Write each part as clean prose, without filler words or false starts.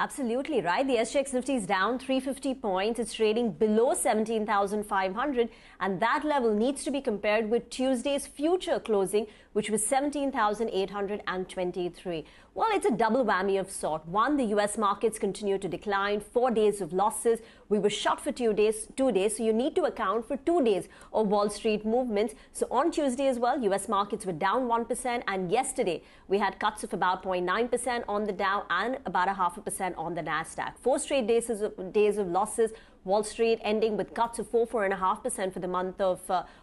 Absolutely right. The SGX Nifty is down 350 points. It's trading below 17,500, and that level needs to be compared with Tuesday's future closing, which was 17,823. Well, it's a double whammy of sort. One, the US markets continue to decline, 4 days of losses. We were shut for 2 days, so you need to account for 2 days of Wall Street movements. So on Tuesday as well, US markets were down 1%, and yesterday we had cuts of about 0.9% on the Dow and about 0.5% on the Nasdaq. 4 straight days of losses. Wall Street ending with cuts of 4.5% for the month of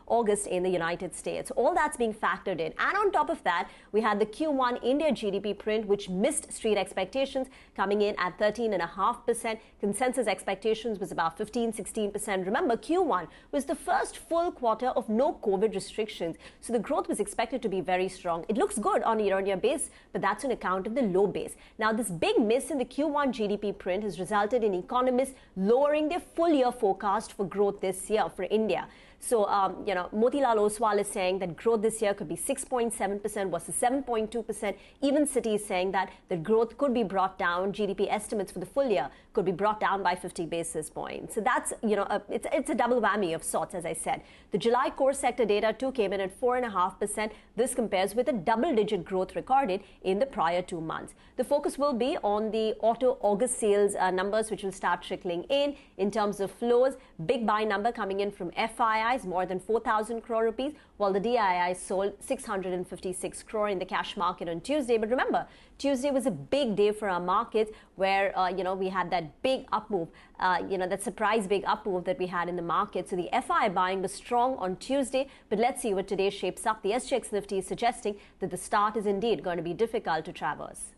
August in the United States. All that's being factored in. And on top of that, we had the Q1 India GDP print, which missed street expectations, coming in at 13.5%. Consensus expectations was about 15-16%. Remember, Q1 was the first full quarter of no COVID restrictions, so the growth was expected to be very strong. It looks good on a year-on-year base, but that's on account of the low base. Now, this big miss in the Q1 GDP print has resulted in economists lowering their full year forecast for growth this year for India. So, Motilal Oswal is saying that growth this year could be 6.7% versus 7.2%. Even Citi is saying that the growth could be brought down. GDP estimates for the full year could be brought down by 50 basis points. So that's, it's a double whammy of sorts, as I said. The July core sector data too came in at 4.5%. This compares with a double-digit growth recorded in the prior 2 months. The focus will be on the auto August sales numbers, which will start trickling in terms of flows. Big buy number coming in from FIIs, more than 4,000 crore rupees, while the DII sold 656 crore in the cash market on Tuesday. But remember, Tuesday was a big day for our markets where, we had that big up move, that surprise big up move that we had in the market. So the FI buying was strong on Tuesday, but let's see what today shapes up. The SGX Nifty is suggesting that the start is indeed going to be difficult to traverse.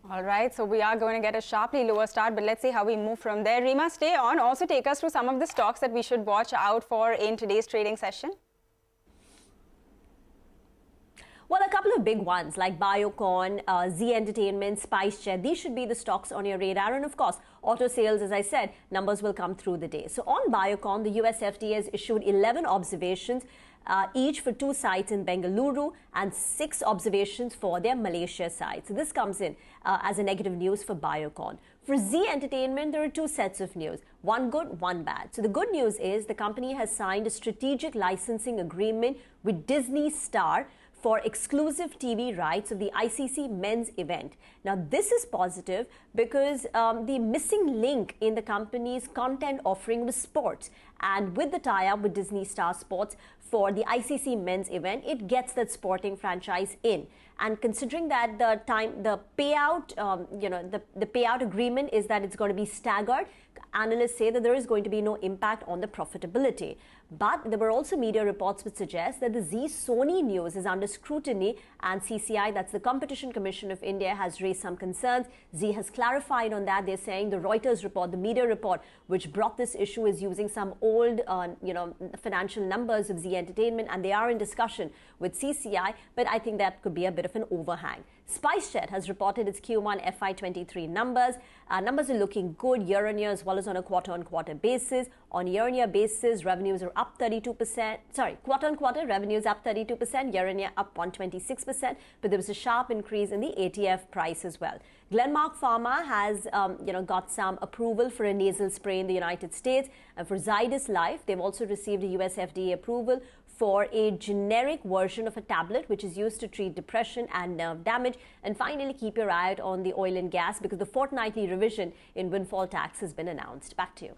All right, so we are going to get a sharply lower start, but let's see how we move from there. Rima, stay on. Also take us through some of the stocks that we should watch out for in today's trading session. Well, a couple of big ones like Biocon, Z Entertainment, Spicejet, these should be the stocks on your radar. And of course, auto sales, as I said, numbers will come through the day. So on Biocon, the US FDA has issued 11 observations, each for 2 sites in Bengaluru and 6 observations for their Malaysia site. So this comes in as a negative news for Biocon. For Z Entertainment, there are 2 sets of news, one good, one bad. So the good news is the company has signed a strategic licensing agreement with Disney Star for exclusive TV rights of the ICC men's event. Now, this is positive because the missing link in the company's content offering was sports. And with the tie-up with Disney Star Sports for the ICC men's event, it gets that sporting franchise in. And considering that the payout, the payout agreement is that it's going to be staggered, analysts say that there is going to be no impact on the profitability. But there were also media reports which suggest that the Z-Sony news is under scrutiny, and CCI, that's the Competition Commission of India, has raised some concerns. Z has clarified on that. They're saying the Reuters report, the media report, which brought this issue, is using some old, financial numbers of Z Entertainment, and they are in discussion with CCI, but I think that could be a bit of an overhang. Spicejet has reported its Q1 FY23 numbers. Numbers are looking good year-on-year as well as on a quarter-on-quarter basis. On year-on-year basis, revenues are up 32%. Sorry, quarter-on-quarter revenues up 32%, year-on-year up 126%. But there was a sharp increase in the ATF price as well. Glenmark Pharma has, got some approval for a nasal spray in the United States. And for Zydus Life, they've also received a US FDA approval for a generic version of a tablet which is used to treat depression and nerve damage. And finally, keep your eye out on the oil and gas because the fortnightly revision in windfall tax has been announced. Back to you.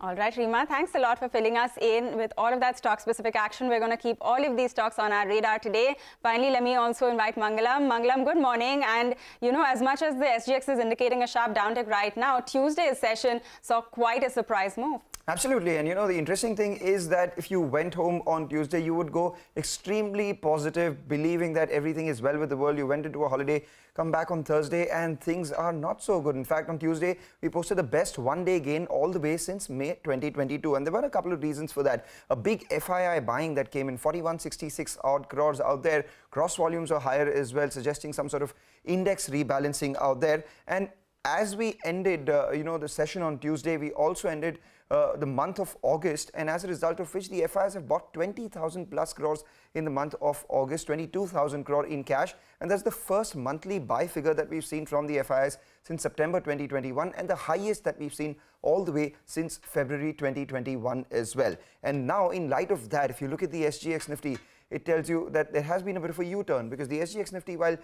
All right, Rima, thanks a lot for filling us in with all of that stock-specific action. We're going to keep all of these stocks on our radar today. Finally, let me also invite Mangalam. Mangalam, good morning. And, as much as the SGX is indicating a sharp downtick right now, Tuesday's session saw quite a surprise move. Absolutely. And the interesting thing is that if you went home on Tuesday, you would go extremely positive, believing that everything is well with the world. You went into a holiday, come back on Thursday, and things are not so good. In fact, on Tuesday, we posted the best one-day gain all the way since May 2022. And there were a couple of reasons for that. A big FII buying that came in, 4166 odd crores out there. Cross volumes are higher as well, suggesting some sort of index rebalancing out there. And as we ended, the session on Tuesday, we also ended the month of August, and as a result of which the FIs have bought 20,000 plus crores in the month of August, 22,000 crore in cash, and that's the first monthly buy figure that we've seen from the FIs since September 2021, and the highest that we've seen all the way since February 2021 as well. And now, in light of that, if you look at the SGX Nifty, it tells you that there has been a bit of a U-turn, because the SGX Nifty, while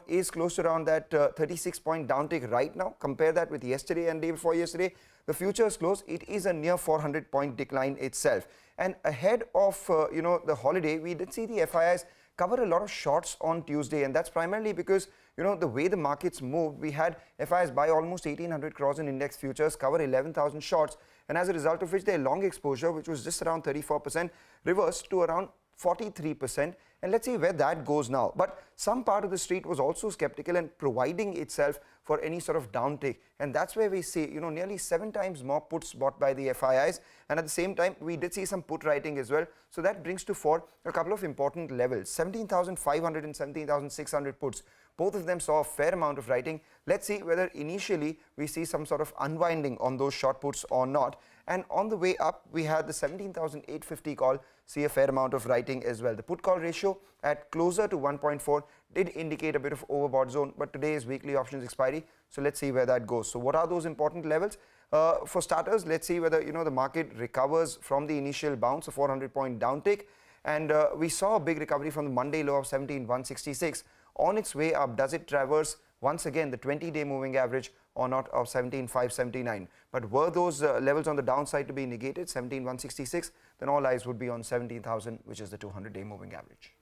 is close to around that 36-point downtick right now, compare that with yesterday and day before yesterday, the futures close, it is a near 400-point decline itself. And ahead of the holiday, we did see the FIIs cover a lot of shorts on Tuesday, and that's primarily because the way the markets moved, we had FIIs buy almost 1,800 crores in index futures, cover 11,000 shorts, and as a result of which their long exposure, which was just around 34%, reversed to around 43%, and let's see where that goes now. But some part of the street was also skeptical and providing itself for any sort of downtick, and that's where we see nearly 7 times more puts bought by the FIIs, and at the same time we did see some put writing as well. So that brings to fore a couple of important levels: 17,500 and 17,600 puts. Both of them saw a fair amount of writing. Let's see whether initially we see some sort of unwinding on those short puts or not. And on the way up, we had the 17,850 call see a fair amount of writing as well. The put call ratio at closer to 1.4 did indicate a bit of overbought zone, but today is weekly options expiry, so let's see where that goes. So what are those important levels? For starters, let's see whether the market recovers from the initial bounce, a 400-point downtick, and we saw a big recovery from the Monday low of 17,166. On its way up, does it traverse once again the 20-day moving average or not of 17,579? But were those levels on the downside to be negated, 17,166, then all eyes would be on 17,000, which is the 200-day moving average.